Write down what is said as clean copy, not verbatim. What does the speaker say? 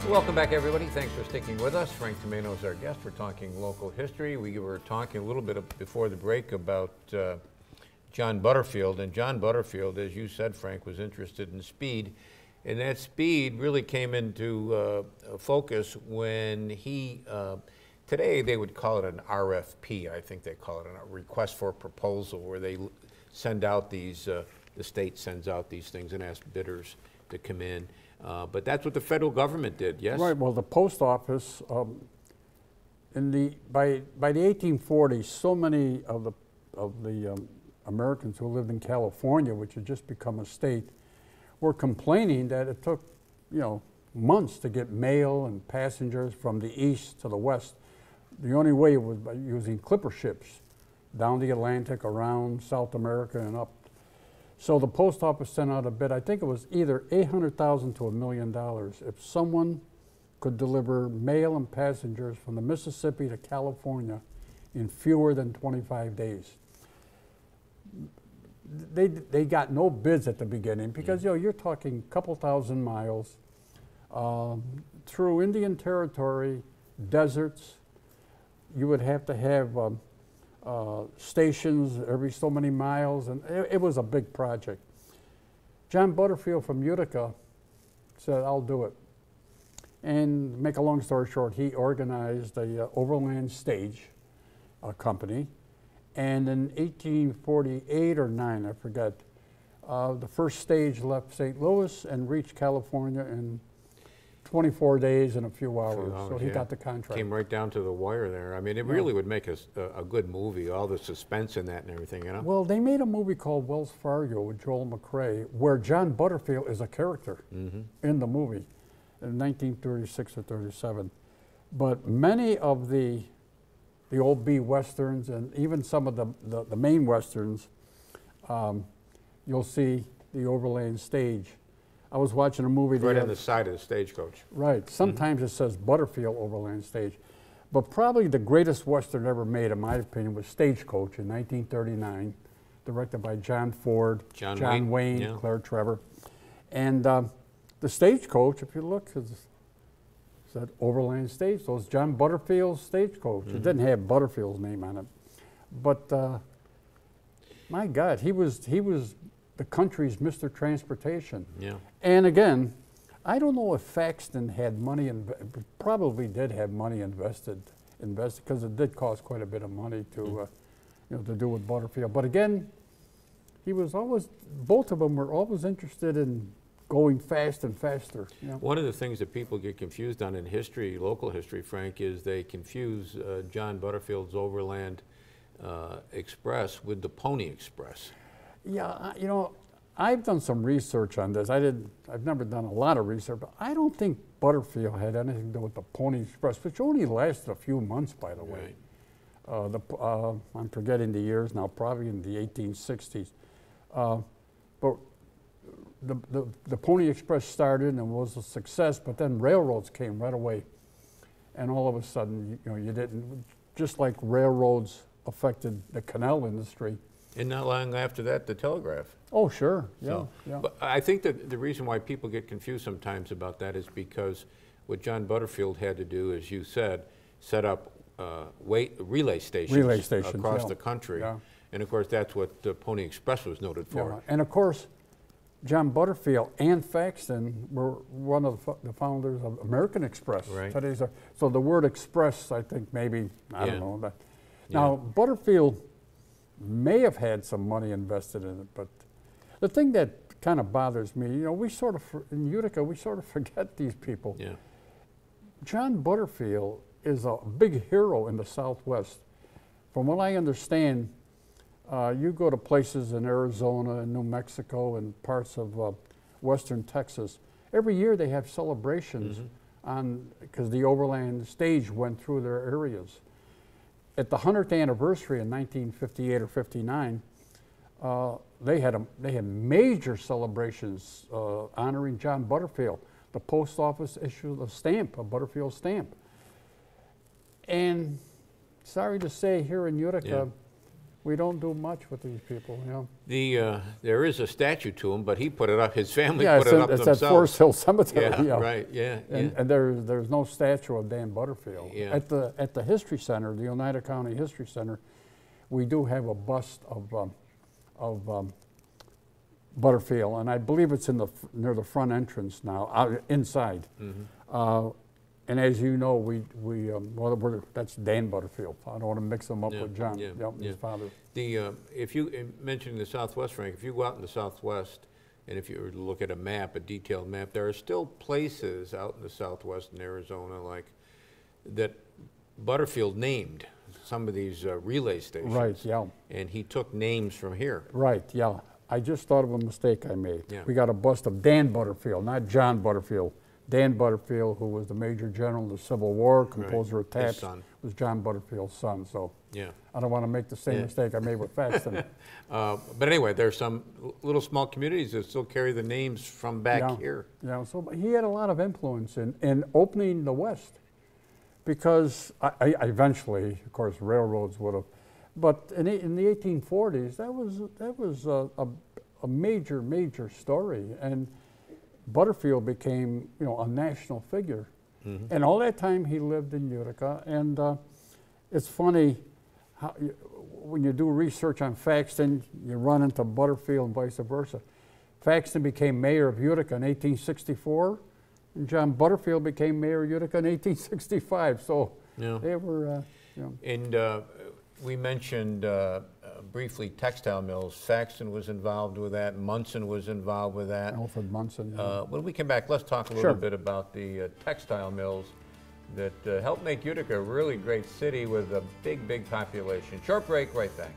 Welcome back, everybody. Thanks for sticking with us. Frank Tomaino is our guest. We're talking local history. We were talking a little bit before the break about John Butterfield. And John Butterfield, as you said, Frank, was interested in speed. And that speed really came into focus when he, today they would call it an RFP. I think they call it a request for a proposal, where they send out these, the state sends out these things and asks bidders to come in. But that's what the federal government did, yes? Right. Well, the post office, by the 1840s, so many of the Americans who lived in California, which had just become a state, were complaining that it took, months to get mail and passengers from the east to the west. The only way was by using clipper ships down the Atlantic, around South America, and up. So the post office sent out a bid. I think it was either $800,000 to $1 million if someone could deliver mail and passengers from the Mississippi to California in fewer than 25 days. They got no bids at the beginning because you're talking a couple thousand miles through Indian Territory, deserts. You would have to have stations every so many miles, and it was a big project. John Butterfield from Utica said, "I'll do it." And make a long story short, he organized a overland stage company, and in 1848 or 9, I forget, the first stage left St. Louis and reached California in 24 days and a few hours, so he got the contract. Came right down to the wire there. I mean, it really would make a good movie, all the suspense in that and everything, Well, they made a movie called Wells Fargo with Joel McCrea, where John Butterfield is a character in the movie in 1936 or 37. But many of the old B westerns and even some of the main westerns, you'll see the overland stage. I was watching a movie right on the side of the stagecoach. Right. Sometimes it says Butterfield Overland Stage. But probably the greatest Western ever made, in my opinion, was Stagecoach in 1939, directed by John Ford, John Wayne, Claire Trevor. And the Stagecoach, if you look, it said Overland Stage. So it's John Butterfield's Stagecoach. It didn't have Butterfield's name on it. But my God, he was the country's Mr. Transportation. Yeah. And again, I don't know if Faxton had money, probably did have money invested because it did cost quite a bit of money to, to do with Butterfield. But again, he was always, both of them were always interested in going fast and faster. One of the things that people get confused on in history, local history, Frank, is they confuse John Butterfield's Overland Express with the Pony Express. Yeah, I've done some research on this. I've never done a lot of research, but I don't think Butterfield had anything to do with the Pony Express, which only lasted a few months, by the way. I'm forgetting the years now, probably in the 1860s. But the Pony Express started and was a success, but then railroads came right away. And all of a sudden, you didn't, just like railroads affected the canal industry. And not long after that, the telegraph. Oh, sure, But I think that the reason why people get confused sometimes about that is because what John Butterfield had to do, as you said, set up relay stations across the country. Yeah. And of course, that's what the Pony Express was noted for. Yeah. And of course, John Butterfield and Faxton were one of the founders of American Express. Right. So the word express, I think maybe, I don't know. But now, Butterfield may have had some money invested in it, but the thing that kind of bothers me, in Utica, we sort of forget these people. Yeah. John Butterfield is a big hero in the Southwest. From what I understand, you go to places in Arizona and New Mexico and parts of western Texas. Every year they have celebrations because the overland stage went through their areas. At the 100th anniversary in 1958 or 59, they had major celebrations honoring John Butterfield. The post office issued a stamp, a Butterfield stamp. And sorry to say, here in Utica, we don't do much with these people, you know. There is a statue to him, but he put it up. His family Yeah, put it up it's themselves. at Forest Hill Cemetery. Yeah, you know. right. Yeah, And there's no statue of Dan Butterfield. Yeah. At the History Center, the Oneida County History Center, we do have a bust of Butterfield, and I believe it's near the front entrance now, inside. Mm-hmm. And as you know, that's Dan Butterfield. I don't want to mix them up with John, his father. If you mentioned the Southwest, Frank, if you go out in the Southwest, and if you were to look at a map, a detailed map, there are still places out in the Southwest in Arizona like that Butterfield named some of these relay stations. Right, yeah. And he took names from here. Right, yeah. I just thought of a mistake I made. Yeah. We got a bust of Dan Butterfield, not John Butterfield. Dan Butterfield, who was the Major General of the Civil War, composer of Taps, was John Butterfield's son. So yeah. I don't want to make the same mistake I made with Faxton. But anyway, there's some little small communities that still carry the names from back here. Yeah, so he had a lot of influence in opening the West, because I eventually, of course, railroads would have, but in the 1840s, that was a major story, and Butterfield became, a national figure. Mm-hmm. And all that time he lived in Utica. And it's funny how when you do research on Faxton, you run into Butterfield and vice versa. Faxton became mayor of Utica in 1864, and John Butterfield became mayor of Utica in 1865. So they were, And we mentioned briefly textile mills. Faxton was involved with that. Munson was involved with that. Alfred Munson. When we come back, let's talk a little bit about the textile mills that helped make Utica a really great city with a big population. Short break, right back.